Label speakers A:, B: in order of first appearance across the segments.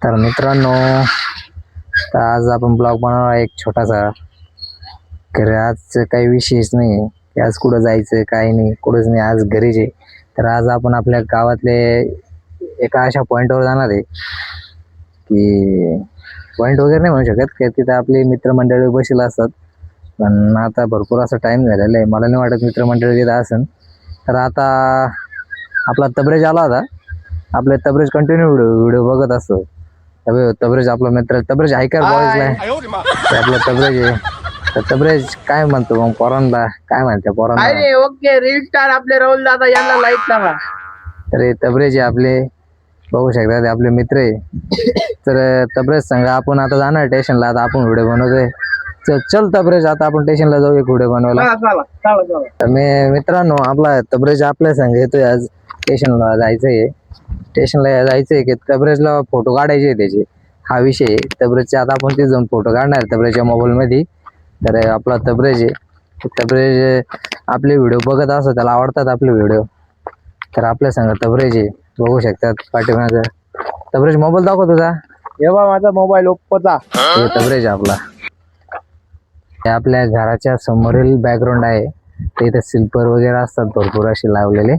A: तर मित्रांनो, आज आपण ब्लॉग बनवणार एक छोटासा. तर आज काही विशेष नाही की आज कुठं जायचं काही नाही, कुठंच नाही, आज घरीच आहे. तर आज आपण आपल्या गावातले एका अशा पॉईंटवर जाणार आहे की पॉईंट वगैरे नाही म्हणू शकत की तिथं आपले मित्रमंडळी बसलेले असतात. पण आता भरपूर असा टाईम झालेला आहे, मला नाही वाटत मित्रमंडळी तिथं असेल. तर आता आपला तबरेज आला होता. आपले तबरेज कंटिन्यू व्हिडिओ बघत असतो. तबरेज आपला मित्र तबरेज ऐकर बॉयजला आपला तबरेज आहे. तर तबरेज काय म्हणतो मग पोरांना, काय म्हणते पोरांना?
B: अरे ओके, रील स्टार आपले राहुल दादा यांना लाईक करा.
A: तर तबरेज आहे आपले, बघू शकता ते आपले मित्र आहे. तर तबरेज सांगा आपण आता जाणार स्टेशनला. आता आपण व्हिडिओ बनवतोय. चल तबरेज, आता आपण स्टेशनला जाऊ एक व्हिडिओ बनवायला. तर मित्रांनो, आपला तबरेज आपल्या संग येतोय. आज स्टेशनला जायचंय. स्टेशनला जायचंय की तबरेजला फोटो काढायचे त्याचे, हा विषय आहे. तबरेजचे आता आपण तिथे जाऊन फोटो काढणार तबरेजच्या मोबाईल मध्ये. तर आपला तबरेज आहे. तबरेज आपले व्हिडिओ बघत असतो, त्याला आवडतात आपले व्हिडिओ. तर आपल्या संग तबरेज आहे, बघू शकतात पाठीमागं. तबरेज मोबाईल दाखव तुझा.
B: येवा माझा मोबाईल ओप्पोचा.
A: तबरेज आपला आपल्या घराच्या समोरील बॅकग्राऊंड आहे. ते इथे सिल्पर वगैरे असतात भरपूर असे लावलेले,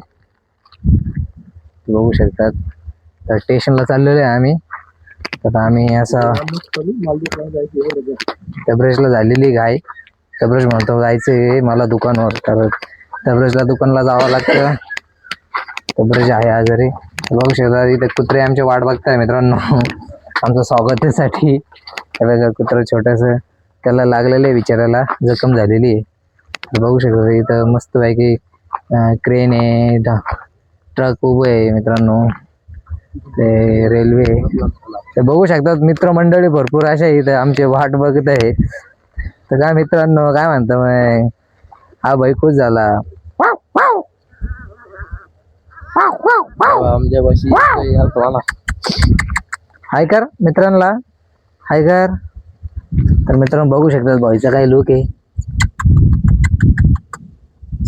A: बघू शकतात. तर स्टेशनला चाललेलो आहे आम्ही. तर आम्ही असं तबरेजला झालेली घाई. तबरेज म्हणतो जायचंय मला दुकानावर. तर तबरेजला दुकानला जावं लागतं. तबरेज आहे आजारी, बघू शकता. इथे कुत्रे आमचे वाट बघताय मित्रांनो आमचं स्वागतासाठी. कुत्रं छोटस, त्याला लागलेलं आहे बिचारायला, जखम झालेली आहे. बघू शकता इथं मस्त पैकी क्रेन आहे, ट्रक उभं आहे मित्रांनो. ते रेल्वे. ते बघू शकतात मित्रमंडळी भरपूर अशा इथं आमचे वाट बघत आहे. तर काय मित्रांनो, काय म्हणतो मग हा भाई खुश झाला. हाय कर मित्रांना, हाय कर. तर मित्रांनो बघू शकतात भाईचा काय लुक आहे.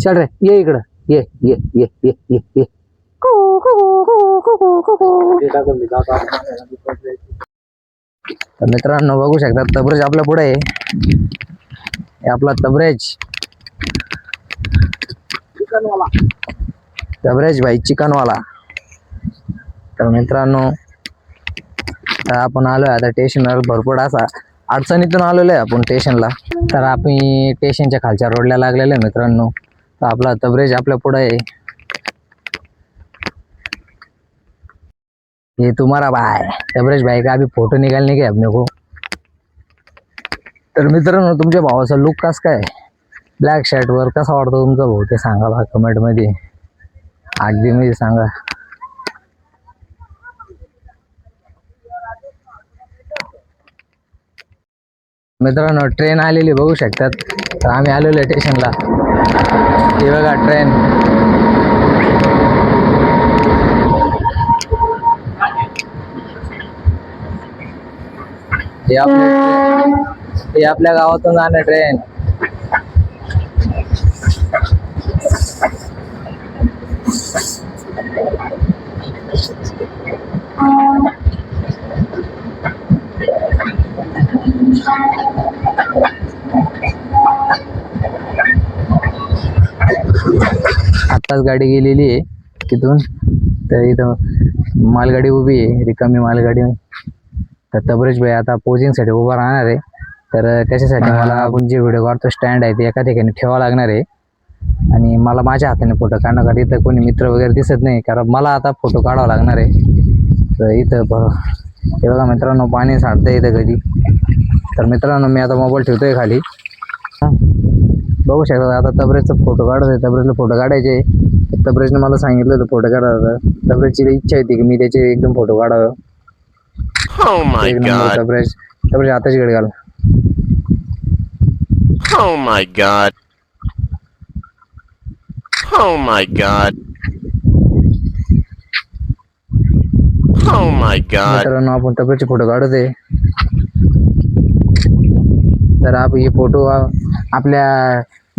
A: चल रे, ये इकडं, ये ये ये ये ये ये. तर मित्रांनो बघू शकतात तबरेज आपल्या पुढे आहे. आपला तबरेज, तबरेज भाई चिकनवाला. तर मित्रांनो तर आपण आलोय आता स्टेशनवर. भरपूर असा अडचणीतून आलेलो आहे आपण स्टेशनला. तर आपण स्टेशनच्या खालच्या रोडला लागलेलो आहे मित्रांनो. तर आपला तबरेज आपल्या पुढे आहे. ये तुम्हारा भाई तबरेज भाई का अभी फोटो निकालने के अपने को. तर मित्रांनो तुमच्या भावाचा लुक कस काय, ब्लॅक शर्ट वर कसा वाटतो तुमचा भाऊ ते सांगा बा कमेंट मध्ये, अगदी मध्ये सांगा. मित्रांनो ट्रेन आलेली बघू शकतात. तर आम्ही आलेलो स्टेशनला. हे बघा ट्रेन. हे आपल्या गावातून जाणार ट्रेन. आत्ताच गाडी गेलेली आहे तिथून. तर इथं मालगाडी उभी आहे, रिकामी मालगाडी. तर तबरेज भाई आता पोजिंगसाठी उभा राहणार आहे. तर त्याच्यासाठी मला आपण जे व्हिडिओ काढतो स्टँड आहे ते एका ठिकाणी ठेवावं लागणार आहे. आणि मला माझ्या हाताने फोटो काढणं, कारण इथं कोणी मित्र वगैरे दिसत नाही, कारण मला आता फोटो काढावा लागणार आहे. तर इथं हे बघा मित्रांनो पाणी सांडतंय इथं कधी. तर मित्रांनो मी आता मोबाईल ठेवतोय खाली. बघू शकता आता तबरेजचा फोटो काढतोय. तबरेजला फोटो काढायचे. तबरेजने मला सांगितलं होतं फोटो काढायला. तबरेजची इच्छा होती की मी त्याचे एकदम फोटो काढावं. तबरेज, तबरेज आताच गडी घाल.
C: Oh my god. Oh my god. Oh my god.
A: मित्रांनो आपण तबरेजचे फोटो काढतोय. तर आपण हे फोटो आपल्या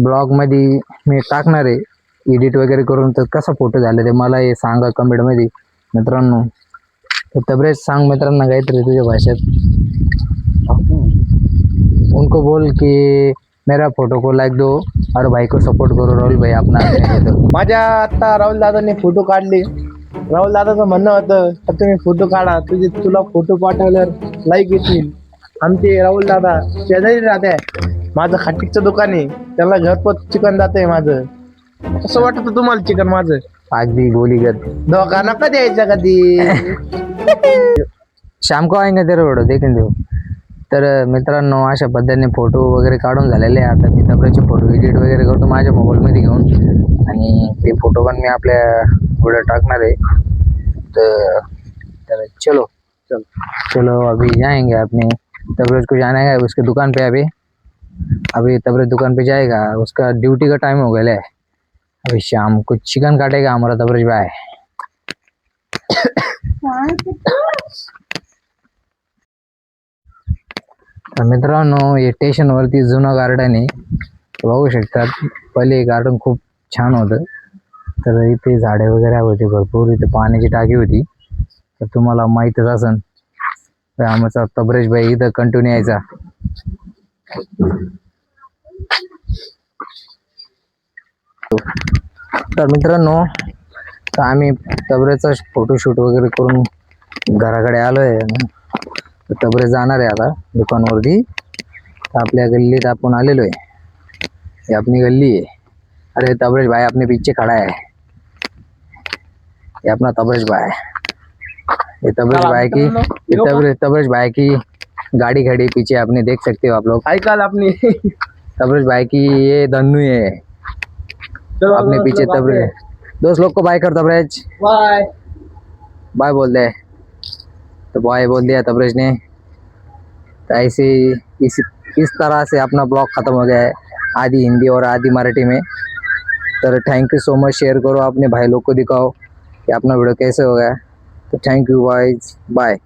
A: ब्लॉग मध्ये मी टाकणार आहे एडिट वगैरे करून. तर कसा फोटो झाला ते मला हे सांगा कमेंट मध्ये मित्रांनो. तो तबरेज सांग मित्रांना काहीतरी तुझ्या भाषेत. उनको बोल कि मेरा फोटो को लाइक दो और भाई को सपोर्ट करो. राहुल भाई अपना
B: माझ्या आता राहुल दादांनी फोटो काढले. राहुल दादाचं म्हणणं होतं का तुम्ही फोटो काढा, तुला फोटो पाठवल्यावर लाईक येतील. आमचे राहुल दादा शेजारी राहते. माझं खाटीचं दुकान आहे, त्याला घरपोच चिकन जातंय माझं. कसं वाटतं तुम्हाला चिकन माझं?
A: अगदी गोलीगत.
B: धोका नका द्यायचा कधी.
A: शाम को आएंगे तेरे व्हिडिओ देखील देऊ. तर मित्रांनो अशा पद्धतीने फोटो वगैरे काढून झालेले आहे. आता मी तबरेचे फोटो एडिट वगैरे करतो माझ्या मोबाईलमध्ये घेऊन, आणि ते फोटो पण मी आपल्या व्हिडिओ टाकणार आहे. तर चलो चलो अभी जाएंगे अपने तबरेज को जाना है उसके दुकान पे. अभी तबरेज दुकान पे जाएगा, उसका ड्यूटी का टाइम हो गया है. अभी शाम को चिकन काटेगा हमारा तबरेज भाई. तर मित्रांनो हे स्टेशनवरती जुनं गार्डन आहे, बघू शकतात. पहिले गार्डन खूप छान होतं. तर इथे झाडे वगैरे होते भरपूर, इथे पाण्याची टाकी होती. तर तुम्हाला माहीतच असन. तर आमचा तबरेज भाई इथं कंटिन्यू यायचा. तर मित्रांनो तर आम्ही तबरेजचा फोटोशूट वगैरे करून घराकडे आलोय. तर तबरेज जाणार आहे आता दुकानवरती. तर आपल्या गल्लीत आपण आलेलो आहे. हे अपनी गल्ली आहे. अरे तबरेज भाई अपने पीछे खड़ा है. ये अपना तबरेज भाई. ये तबरेज भाई की तबरेज भाई की गाड़ी खड़ी पीछे, आपने देख सकते हो आप लोग.
B: ऐकाल आपली.
A: तबरेज भाई की ये धन्नू है अपने पीछे. तबरेज दोस्त लोग को बाय कर तबरेज.
B: बाय
A: बाय बोल दे. तो बाय बोल दिया तबरेज ने. तो ऐसे इस तरह से अपना ब्लॉग खत्म हो गया है, आधी हिंदी और आधी मराठी में. तो thank you so much. Share करो, अपने भाई लोग को दिखाओ कि अपना वीडियो कैसे हो गया. तो थैंक यू गाइस, बाय.